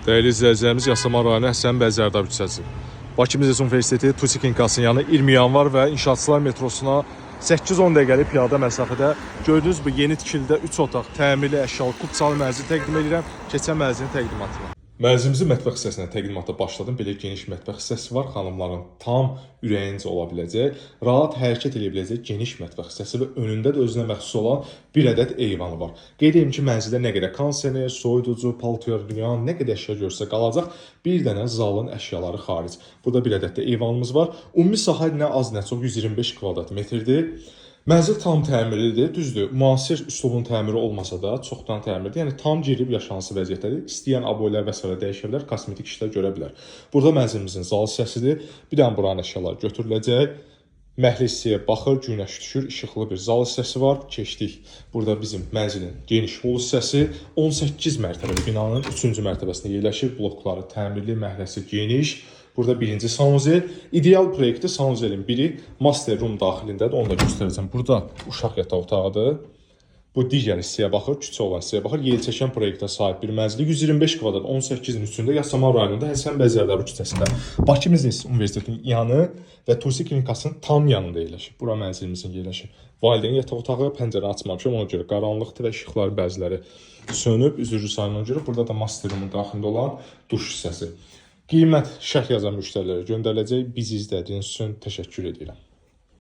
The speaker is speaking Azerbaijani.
Değerli izləyicilərimiz, Yasamal rayonu Həsən bəy Zərdab küçəsi. Bakı Mizes Universiteti Tusi Klinikasının yanı 20 yanvar və İnşaatçılar metrosuna 8-10 dəqiqəlik piyada məsafədə gördüyünüz bu yeni tikilidə 3 otaq, təmirli əşyalı, kupçalı mənzil təqdim edirəm. Keçən mənzilin təqdimatına. Mənzilimizin mətbəx hissəsinə təqdimata başladım. Belə geniş mətbəx hissəsi var. Xanımların tam ürəyincə ola biləcək, rahat hərəkət edə biləcək geniş mətbəx hissəsi və önündə də özünə məxsus olan bir ədəd eyvanı var. Qeyd edim ki, mənzildə nə qədər kondisioner, soyuducu, paltoyan, nə qədər əşya görsə qalacaq. Bir dənə zalın əşyaları xaric. Burada bir ədəd də eyvanımız var. Ümumi sahə nə az nə çox 125 kvadrat metrdir. Mənzil tam təmirlidir, düzdür. Müasir üslubun təmiri olmasa da çoxdan təmirdir. Yəni tam girib yaşansı vəziyyətdədir. İstəyən aboylar və s. dəyişə bilər, kosmetik işlər görə bilər. Burada mənzilimizin zal hissəsidir. Bir dənə buranın əşyaları götürüləcək. Məhli hissəyə baxır, günəş düşür, işıqlı bir zal hissəsi var. Keçdik. Burada bizim mənzilin geniş hol hissəsi 18 mərtəbəli binanın 3-cü mərtəbəsində yerləşir. Blokları təmirli, məhləsi geniş. Burada birinci sanuzel. İdeal proyekti sanuzelin biri master room daxilindədir. Onu da göstərəcəm. Burada uşaq yataq otağıdır. Bu digər hissəyə baxır, küçə olan hissəyə baxır. Yelçəkən proyektə sahib bir mənzili 125 kvadrat 18-in üstündə Yasamal rayonunda Həsən bəy Zərdab küçəsində. Bakı Mizes Universitetinin yanı və Tusi Klinikasının tam yanında yerləşir. Bura mənzilimizin yerləşir. Valideyn yataq otağı, pəncərəni açmamışam, ona görə qaranlıqdır və işıqları bəziləri sönüb, üzürlü sayına görə. Burada da master roomun daxilində olan duş hissəsi. Qiymət şərh yazan müştərilərə göndəriləcək. Bizi izlədiyiniz üçün təşəkkür edirəm.